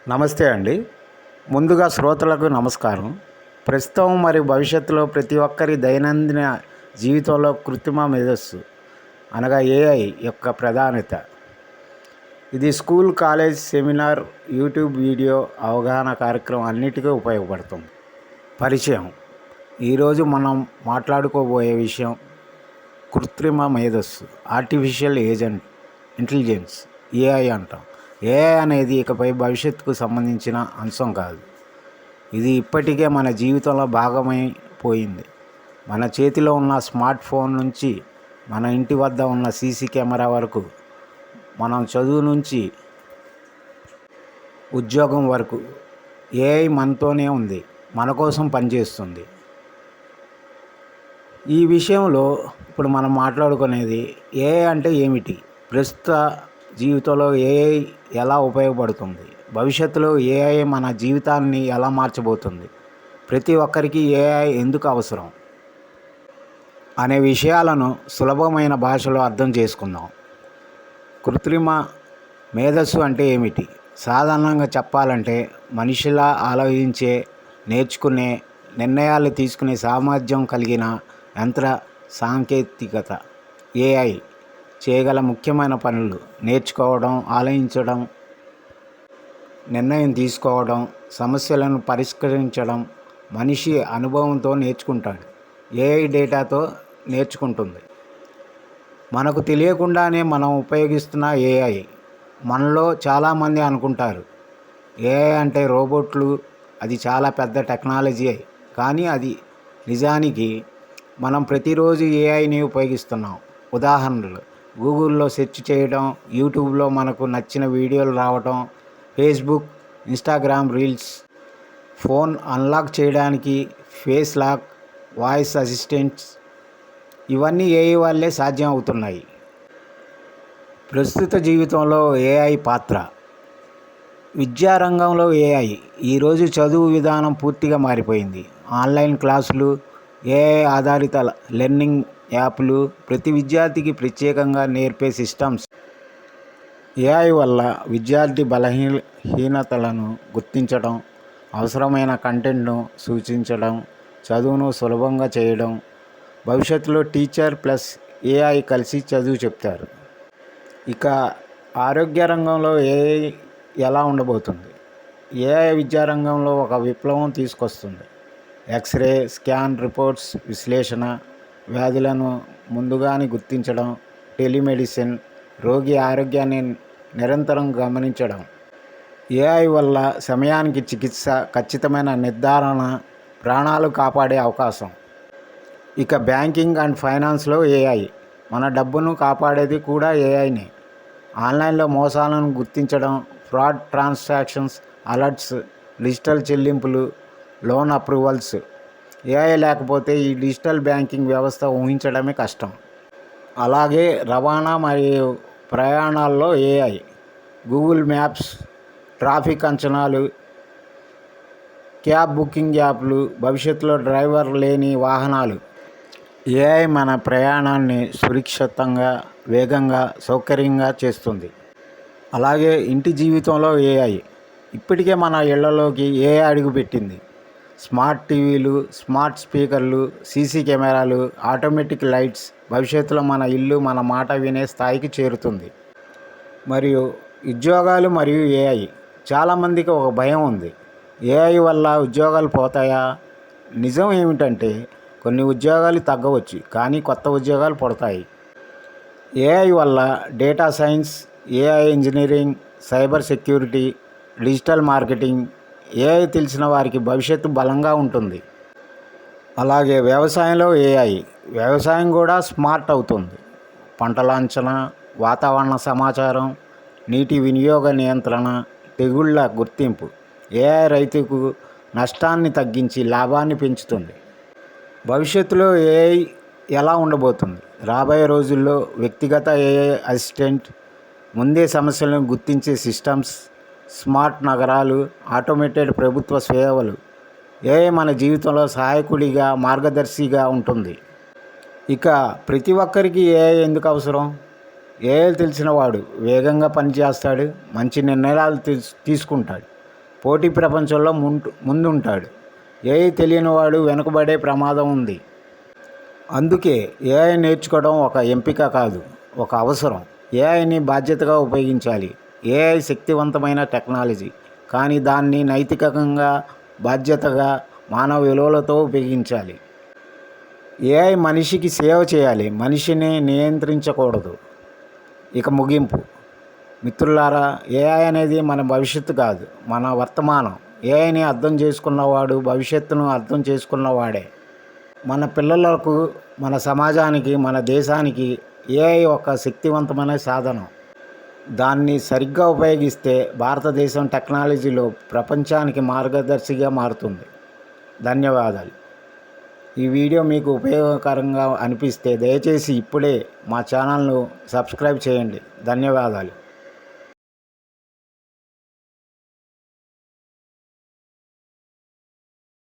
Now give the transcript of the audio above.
నమస్తే అండి. ముందుగా శ్రోతలకు నమస్కారం. ప్రస్తుతం మరియు భవిష్యత్తులో ప్రతి ఒక్కరి దైనందిన జీవితంలో కృత్రిమ మేధస్సు అనగా ఏఐ యొక్క ప్రాధాన్యత. ఇది school, college, seminar, YouTube video, అవగాహన కార్యక్రమం అన్నిటికీ ఉపయోగపడుతుంది. పరిచయం. ఈరోజు మనం మాట్లాడుకోబోయే విషయం కృత్రిమ మేధస్సు, ఆర్టిఫిషియల్ ఇంటెలిజెన్స్, ఏఐ అంటాం. ఏఐ అనేది ఇకపై భవిష్యత్తుకు సంబంధించిన అంశం కాదు. ఇది ఇప్పటికే మన జీవితంలో భాగమైపోయింది. మన చేతిలో ఉన్న స్మార్ట్ ఫోన్ నుంచి మన ఇంటి వద్ద ఉన్న సీసీ కెమెరా వరకు, మనం చదువు నుంచి ఉద్యోగం వరకు ఏఐ మనతోనే ఉంది, మన కోసం పనిచేస్తుంది. ఈ విషయంలో ఇప్పుడు మనం మాట్లాడుకునేది ఏఐ అంటే ఏమిటి, ప్రస్తుత జీవితంలో ఏఐ ఎలా ఉపయోగపడుతుంది, భవిష్యత్తులో ఏఐ మన జీవితాన్ని ఎలా మార్చబోతుంది, ప్రతి ఒక్కరికి ఏఐ ఎందుకు అవసరం అనే విషయాలను సులభమైన భాషలో అర్థం చేసుకుందాం. కృత్రిమ మేధస్సు అంటే ఏమిటి? సాధారణంగా చెప్పాలంటే మనిషిలా ఆలోచించే, నేర్చుకునే, నిర్ణయాలు తీసుకునే సామర్థ్యం కలిగిన యంత్ర సాంకేతికత. ఏఐ చేయగల ముఖ్యమైన పనులు: నేర్చుకోవడం, ఆలోచించడం, నిర్ణయం తీసుకోవడం, సమస్యలను పరిష్కరించడం. మనిషి అనుభవంతో నేర్చుకుంటాడు, ఏఐ డేటాతో నేర్చుకుంటుంది. మనకు తెలియకుండానే మనం ఉపయోగిస్తున్న ఏఐ. మనలో చాలామంది అనుకుంటారు ఏఐ అంటే రోబోట్లు, అది చాలా పెద్ద టెక్నాలజీ. కానీ అది నిజానికి మనం ప్రతిరోజు ఏఐని ఉపయోగిస్తున్నాం. ఉదాహరణలు: గూగుల్లో సెర్చ్ చేయడం, యూట్యూబ్లో మనకు నచ్చిన వీడియోలు రావడం, Facebook, Instagram reels, phone unlock చేయడానికి ఫేస్ లాక్, వాయిస్ అసిస్టెంట్స్, ఇవన్నీ ఏఐ వల్లే సాధ్యం అవుతున్నాయి. ప్రస్తుత జీవితంలో ఏఐ పాత్ర. విద్యారంగంలో ఏఐ. ఈరోజు చదువు విధానం పూర్తిగా మారిపోయింది. ఆన్లైన్ క్లాసులు, ఏఐ ఆధారిత లెర్నింగ్ యాప్లు, ప్రతి విద్యార్థికి ప్రత్యేకంగా నేర్పే సిస్టమ్స్. ఏఐ వల్ల విద్యార్థి బలహీనతలను గుర్తించడం, అవసరమైన కంటెంట్ను సూచించడం, చదువును సులభంగా చేయడం. భవిష్యత్తులో టీచర్ ప్లస్ ఏఐ కలిసి చదువు చెప్తారు. ఇక ఆరోగ్య రంగంలో ఏఐ ఎలా ఉండబోతుంది? ఏఐ విద్యారంగంలో ఒక విప్లవం తీసుకొస్తుంది. ఎక్స్రే, స్కాన్ రిపోర్ట్స్ విశ్లేషణ, వ్యాధులను ముందుగానే గుర్తించడం, టెలిమెడిసిన్, రోగి ఆరోగ్యాన్ని నిరంతరం గమనించడం. ఏఐ వల్ల సమయానికి చికిత్స, ఖచ్చితమైన నిర్ధారణ, ప్రాణాలు కాపాడే అవకాశం. ఇక బ్యాంకింగ్ అండ్ ఫైనాన్స్లో ఏఐ. మన డబ్బును కాపాడేది కూడా ఏఐనే. ఆన్లైన్లో మోసాలను గుర్తించడం, ఫ్రాడ్ ట్రాన్సాక్షన్స్ అలర్ట్స్, డిజిటల్ చెల్లింపులు, లోన్ అప్రూవల్స్. ఏఐ లేకపోతే ఈ డిజిటల్ బ్యాంకింగ్ వ్యవస్థ ఊహించడమే కష్టం. అలాగే రవాణా మరియు ప్రయాణాల్లో ఏఐ. గూగుల్ మ్యాప్స్, ట్రాఫిక్ అంచనాలు, క్యాబ్ బుకింగ్ యాప్లు, భవిష్యత్తులో డ్రైవర్ లేని వాహనాలు. ఏఐ మన ప్రయాణాన్ని సురక్షితంగా, వేగంగా, సౌకర్యంగా చేస్తుంది. అలాగే ఇంటి జీవితంలో ఏఐ. ఇప్పటికే మన ఇళ్లలోకి ఏఐ అడుగుపెట్టింది. స్మార్ట్ టీవీలు, స్మార్ట్ స్పీకర్లు, సీసీ కెమెరాలు, ఆటోమేటిక్ లైట్స్. భవిష్యత్తులో మన ఇల్లు మన మాట వినే స్థాయికి చేరుతుంది. మరియు ఉద్యోగాలు మరియు ఏఐ. చాలామందికి ఒక భయం ఉంది, ఏఐ వల్ల ఉద్యోగాలు పోతాయా? నిజం ఏమిటంటే కొన్ని ఉద్యోగాలు తగ్గవచ్చు, కానీ కొత్త ఉద్యోగాలు పుడతాయి. ఏఐ వల్ల data science, AI engineering, cyber security, digital marketing. AI తెలిసిన వారికి భవిష్యత్తు బలంగా ఉంటుంది. అలాగే వ్యవసాయంలో ఏఐ. వ్యవసాయం కూడా స్మార్ట్ అవుతుంది. పంటల అంచనా, వాతావరణ సమాచారం, నీటి వినియోగ నియంత్రణ, తెగుళ్ల గుర్తింపు. ఏఐ రైతుకు నష్టాన్ని తగ్గించి లాభాన్ని పెంచుతుంది. భవిష్యత్తులో ఏఐ ఎలా ఉండబోతుంది? రాబోయే రోజుల్లో వ్యక్తిగత ఏఐ అసిస్టెంట్, ముందే సమస్యలను గుర్తించే సిస్టమ్స్, స్మార్ట్ నగరాలు, ఆటోమేటెడ్ ప్రభుత్వ సేవలు. ఏఐ మన జీవితంలో సహాయకుడిగా, మార్గదర్శిగా ఉంటుంది. ఇక ప్రతి ఒక్కరికి ఏఐ ఎందుకు అవసరం? ఏఐ తెలిసినవాడు వేగంగా పనిచేస్తాడు, మంచి నిర్ణయాలు తీసుకుంటాడు, పోటీ ప్రపంచంలో ముందుంటాడు. ఏఐ తెలియనివాడు వెనుకబడే ప్రమాదం ఉంది. అందుకే ఏఐ నేర్చుకోవడం ఒక ఎంపిక కాదు, ఒక అవసరం. ఏఐని బాధ్యతగా ఉపయోగించాలి. ఏఐ శక్తివంతమైన టెక్నాలజీ, కానీ దాన్ని నైతికంగా, బాధ్యతగా, మానవ విలువలతో ఉపయోగించాలి. ఏఐ మనిషికి సేవ చేయాలి, మనిషిని నియంత్రించకూడదు. ఇక ముగింపు. మిత్రులారా, ఏఐ అనేది మన భవిష్యత్తు కాదు, మన వర్తమానం. ఏఐని అర్థం చేసుకున్నవాడు భవిష్యత్తును అర్థం చేసుకున్నవాడే. మన పిల్లలకు, మన సమాజానికి, మన దేశానికి ఏఐ ఒక శక్తివంతమైన సాధనం. దాన్ని సరిగ్గా ఉపయోగిస్తే భారతదేశం టెక్నాలజీలో ప్రపంచానికి మార్గదర్శిగా మారుతుంది. ధన్యవాదాలు. ఈ వీడియో మీకు ఉపయోగకరంగా అనిపిస్తే దయచేసి ఇప్పుడే మా ఛానల్ను సబ్స్క్రైబ్ చేయండి. ధన్యవాదాలు.